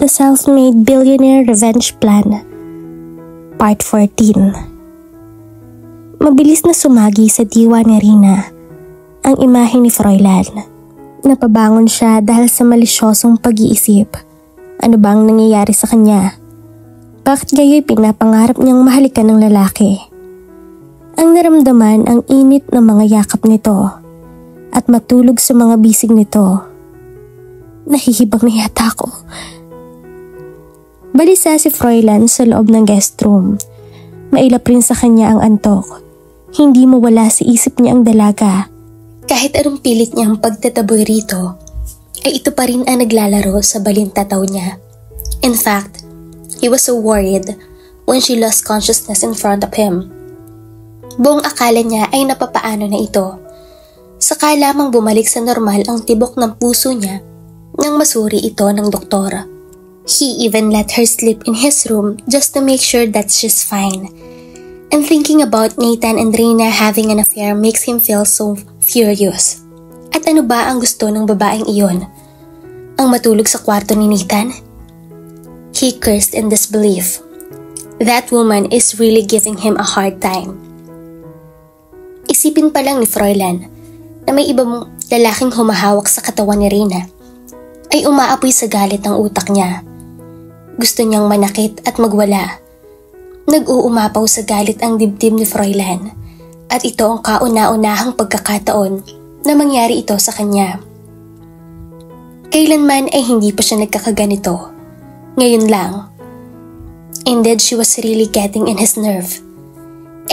The Self-Made Billionaire Revenge Plan, Part 14. Mabilis na sumagi sa diwa ni Rina ang imahe ni Froilan. Napabangon siya dahil sa malisyosong pag-iisip. Ano bang nangyayari sa kanya? Bakit gayo'y pinapangarap niyang mahalikan ng lalaki? Ang naramdaman ang init ng mga yakap nito at matulog sa mga bisig nito. Nahihibang na yata ako. Balisa si Froilan sa loob ng guest room. Mailap rin sa kanya ang antok. Hindi mawala sa isip niya ang dalaga. Kahit anong pilit niyang pagtataboy rito, ay ito pa rin ang naglalaro sa balintataw niya. In fact, he was so worried when she lost consciousness in front of him. Buong akala niya ay napapaano na ito. Saka lamang bumalik sa normal ang tibok ng puso niya nang masuri ito ng doktor. He even let her sleep in his room just to make sure that she's fine. And thinking about Nathan and Rina having an affair makes him feel so furious. At ano ba ang gusto ng babaeng iyon? Ang matulog sa kwarto ni Nathan? He cursed in disbelief. That woman is really giving him a hard time. Isipin pa lang ni Froilan na may ibang lalaking humahawak sa katawan ni Rina ay umaapoy sa galit ang utak niya. Gusto niyang manakit at magwala. Nag-uumapaw sa galit ang dibdib ni Froilan at ito ang kauna-unahang pagkakataon na mangyari ito sa kanya. Kailanman ay hindi pa siya nagkakaganito. Ngayon lang. Indeed, she was really getting in his nerve.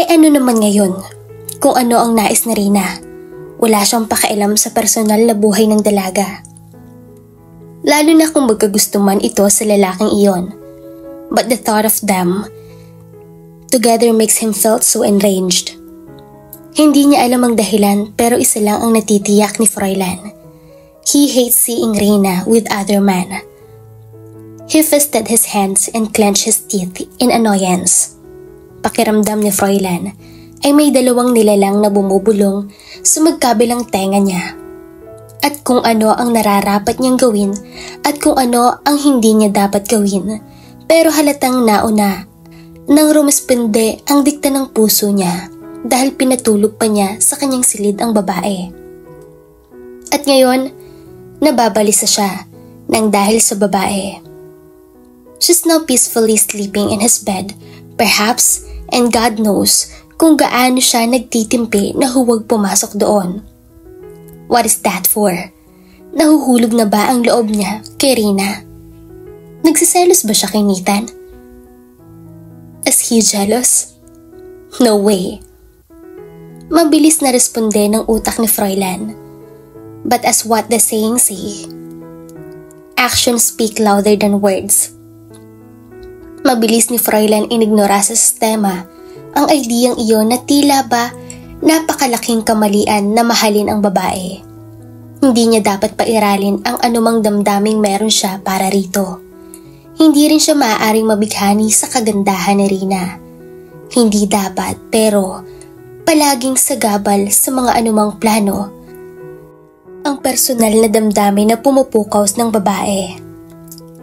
Ano naman ngayon? Kung ano ang nais ni Rina, wala siyang pakialam sa personal na buhay ng dalaga. Lalo na kung magkagusto man ito sa lalaking iyon. But the thought of them together makes him felt so enraged. Hindi niya alam ang dahilan pero isa lang ang natitiyak ni Froilan. He hates seeing Rina with other men. He fisted his hands and clenched his teeth in annoyance. Pakiramdam ni Froilan ay may dalawang nilalang na bumubulong sa magkabilang tenga niya. At kung ano ang nararapat niyang gawin at kung ano ang hindi niya dapat gawin. Pero halatang nauna nang rumispinde ang dikta ng puso niya dahil pinatulog pa niya sa kanyang silid ang babae. At ngayon, nababalisa siya nang dahil sa babae. She's now peacefully sleeping in his bed, perhaps, and God knows kung gaano siya nagtitimpi na huwag pumasok doon. What is that for? Nahuhulog na ba ang loob niya kay Rina? Nagsiselos ba siya kay Nathan? Is he jealous? No way. Mabilis na responde ng utak ni Froilan. But as what the saying say, actions speak louder than words. Mabilis ni Froilan inignora sa sistema ang ideyang iyon na tila ba napakalaking kamalian na mahalin ang babae. Hindi niya dapat pairalin ang anumang damdaming meron siya para rito. Hindi rin siya maaaring mabighani sa kagandahan ni Rina. Hindi dapat pero palaging sagabal sa mga anumang plano ang personal na damdamin na pumupukaws ng babae.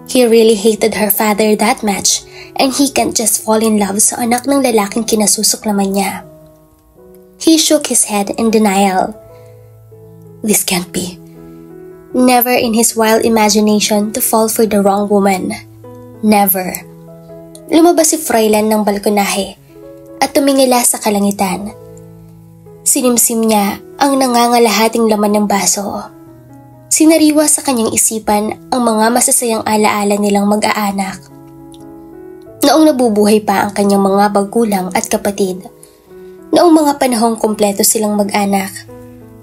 He really hated her father that much and he can't just fall in love sa anak ng lalaking kinasusuklaman niya. He shook his head in denial. This can't be. Never in his wild imagination to fall for the wrong woman. Never. Lumabas si Froilan ng balkonahe at tumingala sa kalangitan. Sinimsim niya ang nangangalahating laman ng baso. Sinariwa sa kanyang isipan ang mga masasayang alaala nilang mag-aanak. Noong nabubuhay pa ang kanyang mga magulang at kapatid. Noong mga panahong kumpleto silang mag-anak,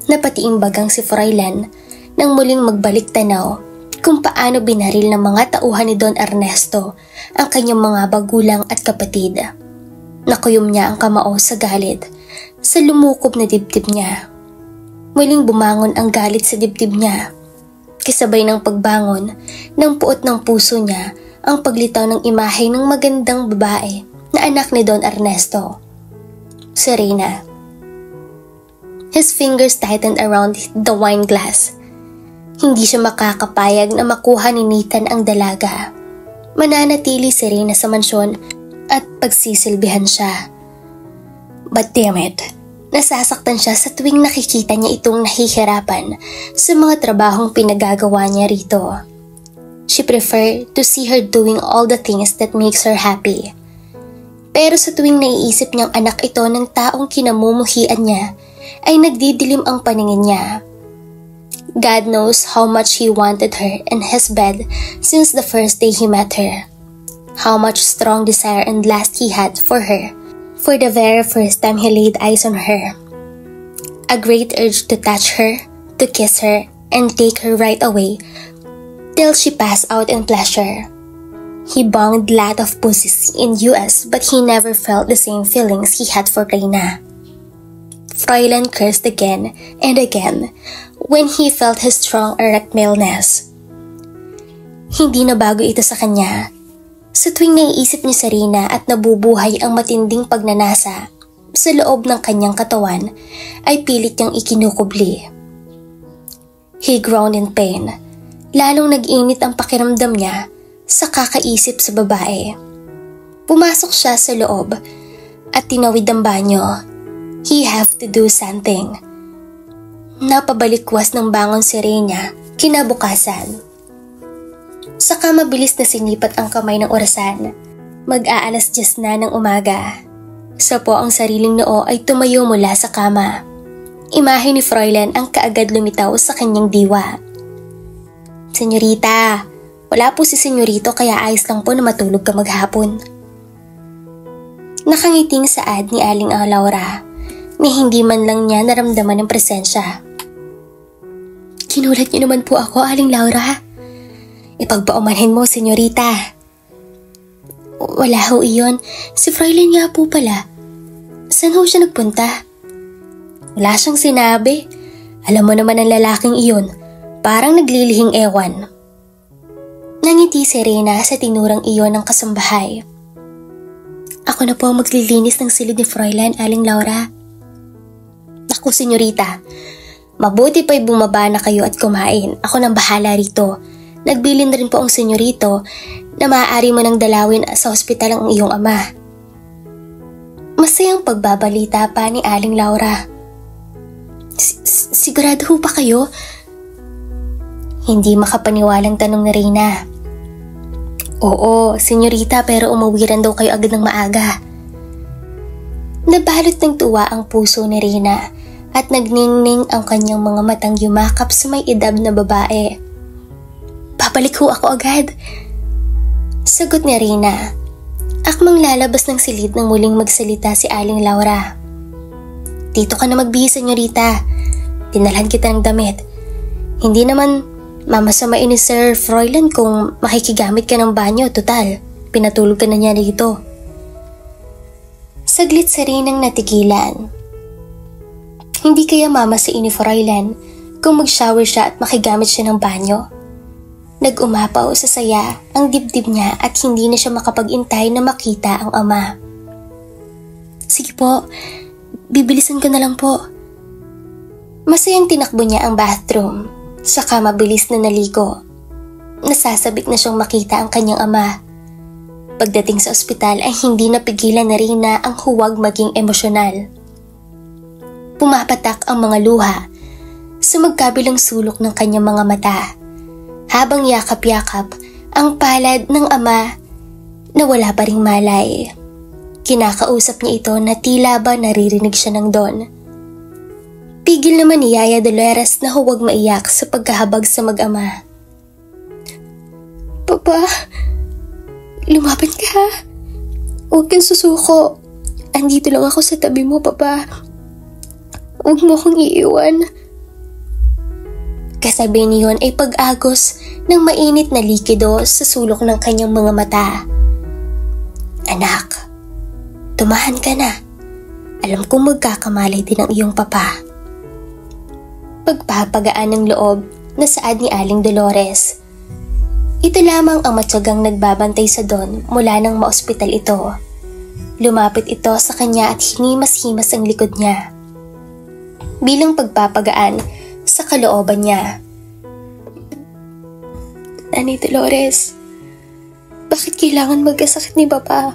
napatiimbagang si Froilan nang muling magbalik tanaw kung paano binaril ng mga tauhan ni Don Ernesto ang kanyang mga magulang at kapatid. Nakuyom niya ang kamao sa galit sa lumukob na dibdib niya. Muling bumangon ang galit sa dibdib niya. Kasabay ng pagbangon ng puot ng puso niya ang paglitaw ng imahe ng magandang babae na anak ni Don Ernesto. Serena. His fingers tightened around the wine glass. Hindi siya makakapayag na makuha ni Nathan ang dalaga. mananatili si Reyna sa mansyon at pagsisilbihan siya. But damn it, nasasaktan siya sa tuwing nakikita niya itong nahihirapan sa mga trabahong pinagagawa niya rito. She preferred to see her doing all the things that makes her happy. Pero sa tuwing naiisip niyang anak ito ng taong kinamumuhian niya, ay nagdidilim ang paningin niya. God knows how much he wanted her in his bed since the first day he met her. How much strong desire and lust he had for her for the very first time he laid eyes on her. A great urge to touch her, to kiss her, and take her right away till she passed out in pleasure. He banged lot of pussies in US but he never felt the same feelings he had for Reyna. Fräulein cursed again and again when he felt his strong erect maleness. Hindi na bago ito sa kanya. Sa tuwing naiisip niya sa Reyna at nabubuhay ang matinding pagnanasa sa loob ng kanyang katawan, ay pilit niyang ikinukubli. He groaned in pain. Lalong nag-init ang pakiramdam niya sa kakaisip sa babae. Pumasok siya sa loob at tinawid ang banyo. He have to do something. Napabalikwas ng bangon si Reyna kinabukasan. Saka mabilis na sinipat ang kamay ng orasan. Mag-aalas 10 na ng umaga. Sa po ang sariling noo ay tumayo mula sa kama. Imahe ni Fräulein ang kaagad lumitaw sa kanyang diwa. Senyorita, wala po si senyorito kaya ayos lang po na matulog ka maghapon. Nakangiting saad ni Aling Laura ni hindi man lang niya naramdaman ng presensya. Kinulat niyo naman po ako, Aling Laura. Ipagpaumanhin mo, senyorita. Wala ho iyon. Si Fräulein nga po pala. Saan ho siya nagpunta? Wala siyang sinabi. Alam mo naman ang lalaking iyon. Parang naglilihing ewan. Nangiti si Reyna sa tinurang iyon ng kasambahay. Ako na po ang maglilinis ng silid ni Fräulein, Aling Laura. Naku, senyorita. Mabuti pa'y bumaba na kayo at kumain. Ako nang bahala rito. Nagbilin rin po ang senyorito na maaari mo nang dalawin sa ospital ang iyong ama. Masayang pagbabalita pa ni Aling Laura. Sigurado ho ba kayo? Hindi makapaniwalang tanong ni Reyna. Oo, senyorita, pero umuwiran daw kayo agad ng maaga. Nabalot ng tuwa ang puso ni Reyna at nagningning ang kanyang mga matang yumakap sa may edad na babae. Babalik ho ako agad. Sagot ni Reyna. Akmang lalabas ng silid nang muling magsalita si Aling Laura. Dito ka na magbihis, senyorita. Dinalhan kita ng damit. Hindi naman mamasamain ni Sir Fräulein kung makikigamit ka ng banyo, total. Pinatulog ka na niya dito. Saglit sa Reynang natigilan. Hindi kaya mamasiin ni Fräulein kung mag-shower siya at makigamit siya ng banyo? Nag-umapaw sa saya ang dibdib niya at hindi na siya makapag-intay na makita ang ama. Sige po, bibilisan ko na lang po. Masayang tinakbo niya ang bathroom, saka mabilis na naligo. Nasasabik na siyang makita ang kanyang ama. Pagdating sa ospital ay hindi napigilan na Reyna ang huwag maging emosyonal. Pumapatak ang mga luha sa magkabilang sulok ng kanyang mga mata. Habang yakap-yakap ang palad ng ama na wala pa ring malay. Kinakausap niya ito na tila ba naririnig siya ng don. Pigil naman ni Yaya Dolores na huwag maiyak sa pagkahabag sa mag-ama. Papa, lumapit ka. Huwag kang susuko. Andito lang ako sa tabi mo, Papa. Huwag mo akong iiwan. Kasabi niyon ay pag-agos ng mainit na likido sa sulok ng kanyang mga mata. Anak, tumahan ka na. Alam kong magkakamali din ang iyong papa. Pagpapagaan ng loob na saad ni Aling Dolores. Ito lamang ang matyagang nagbabantay sa Don mula nang maospital ito. Lumapit ito sa kanya at hinimas-himas ang likod niya. Bilang pagpapagaan sa kalooban niya. Nanay Dolores, Bakit kailangan magkasakit ni Papa?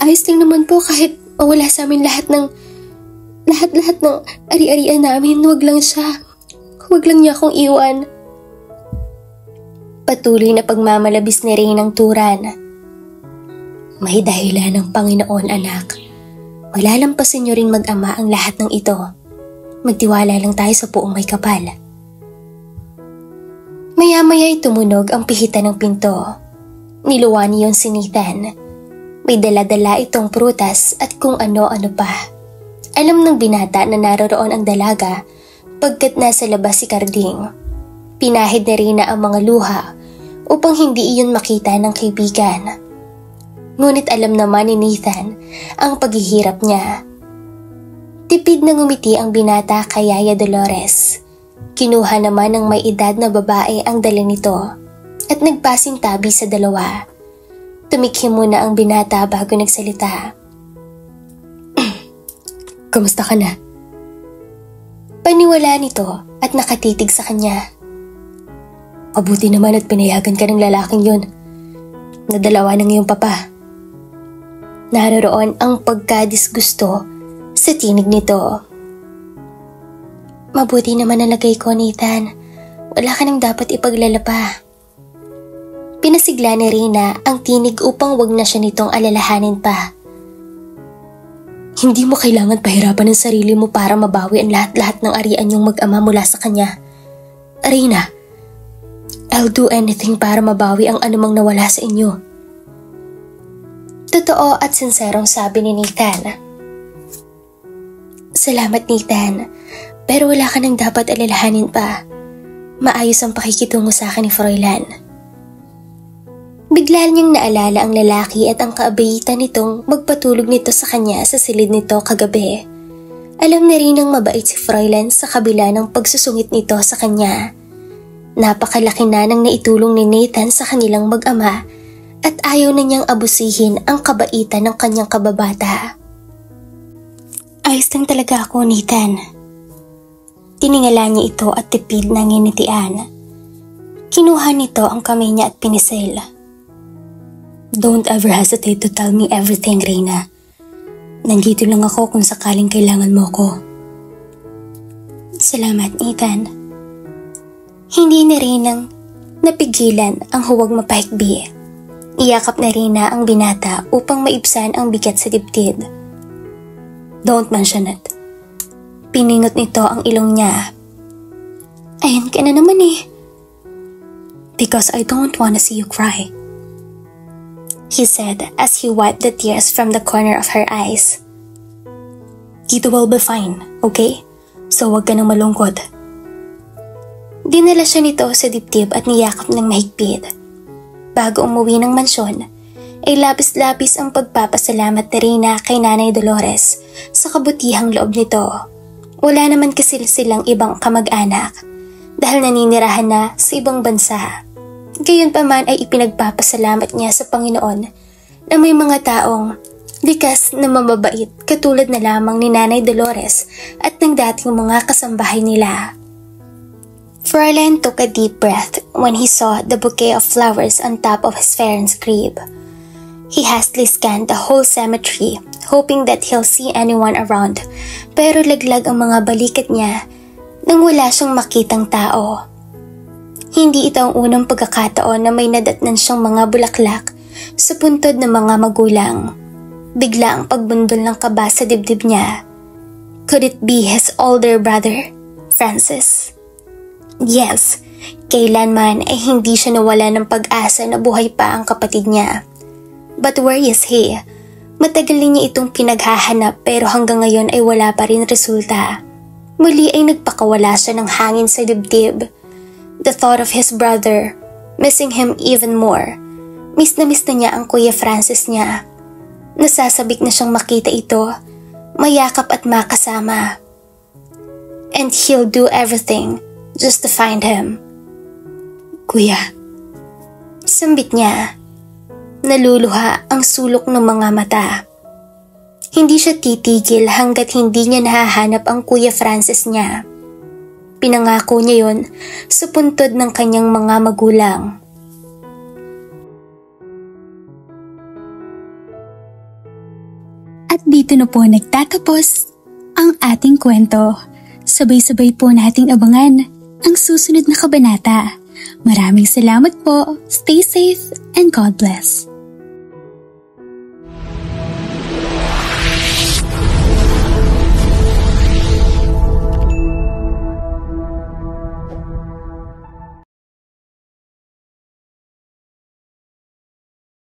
Ayos lang naman po kahit mawala sa amin lahat ng ari-arian namin. Huwag lang siya. Huwag lang niya akong iwan. Patuloy na pagmamalabis ni Reyna ng turan. May dahilan ng Panginoon, anak. Malalampasin niyo rin mag-ama ang lahat ng ito. Magtiwala lang tayo sa Poong may kapal. Maya-maya'y tumunog ang pihitan ng pinto. Niluwan niyon si Nathan. May dala-dala itong prutas at kung ano-ano pa. Alam ng binata na naroroon ang dalaga pagkat nasa labas si Carding. Pinahid na rin ang mga luha upang hindi iyon makita ng kaibigan. Ngunit alam naman ni Nathan ang paghihirap niya. Tipid na ngumiti ang binata kay Yaya Dolores. Kinuha naman ng may edad na babae ang dala nito at nagpasintabi sa dalawa. Tumikhim muna ang binata bago nagsalita. Kamusta ka na? Paniwala nito at nakatitig sa kanya. Mabuti naman at pinayagan ka ng lalaking yun. Nadalawa ng iyong papa. Naroroon ang pagkadisgusto sa tinig nito. Mabuti naman ang lagay ko, Nathan. Wala ka nang dapat ipaglalapa. Pinasigla ni Reyna ang tinig upang wag na siya nitong alalahanin pa. Hindi mo kailangan pahirapan ang sarili mo para mabawi ang lahat-lahat ng arian niyong mag-ama mula sa kanya. Reyna, I'll do anything para mabawi ang anumang nawala sa inyo. Totoo at sinserong sabi ni Nathan. Salamat, Nathan. Pero wala ka nang dapat alalahanin pa. Maayos ang pakikitungo sa akin ni Froilan. Bigla niyang naalala ang lalaki at ang kaabayitan nitong magpatulog nito sa kanya sa silid nito kagabi. Alam na rin ng mabait si Froilan sa kabila ng pagsusungit nito sa kanya. Napakalaki na ng naitulong ni Nathan sa kanilang mag-ama at ayaw na niyang abusihin ang kabaitan ng kanyang kababata. Ayos lang talaga ako, Nathan. Tiningala niya ito at tipid na nginitian. Kinuha nito ang kamay niya at pinisil. Don't ever hesitate to tell me everything, Reyna. Nandito lang ako kung sakaling kailangan mo ko. Salamat, Nathan. Hindi na Reynang napigilan ang huwag mapahikbi. Iyakap na Reyna ang binata upang maibsan ang bigat sa dibdib. Don't mention it. Piningot nito ang ilong niya. Ayan ka na naman eh. Because I don't want to see you cry, he said as he wiped the tears from the corner of her eyes. It will be fine, okay? So wag ka nang malungkot. Dinala siya nito sa dibdib at niyakap ng mahigpit. Bago umuwi ng mansyon, ay labis-labis ang pagpapasalamat ni Reyna kay Nanay Dolores sa kabutihang loob nito. Wala naman kasi silang ibang kamag-anak dahil naninirahan na sa ibang bansa. Gayunpaman ay ipinagpapasalamat niya sa Panginoon na may mga taong likas na mababait katulad na lamang ni Nanay Dolores at ng dating mga kasambahay nila. Fräulein took a deep breath when he saw the bouquet of flowers on top of his parents' grave. He hastily scanned the whole cemetery, hoping that he'll see anyone around, pero laglag ang mga balikat niya nang wala siyang makitang tao. Hindi ito ang unang pagkakataon na may nadatnan siyang mga bulaklak sa puntod ng mga magulang. Bigla ang pagbundol ng kaba sa dibdib niya. Could it be his older brother, Francis? Yes, kailanman ay hindi siya nawala ng pag-asa na buhay pa ang kapatid niya. But where is he? Matagal niya itong pinaghahanap pero hanggang ngayon ay wala pa rin resulta. Muli ay nagpakawala siya ng hangin sa dibdib. The thought of his brother, missing him even more. Miss na niya ang Kuya Francis niya. Nasasabik na siyang makita ito, mayakap at makasama. And he'll do everything just to find him. Kuya, sambit niya. Naluluha ang sulok ng mga mata. Hindi siya titigil hanggat hindi niya nahahanap ang Kuya Francis niya. Pinangako niya yon sa puntod ng kanyang mga magulang. dito na po nagtatapos ang ating kwento. Sabay-sabay po nating abangan ang susunod na kabanata. Maraming salamat po. Stay safe and God bless.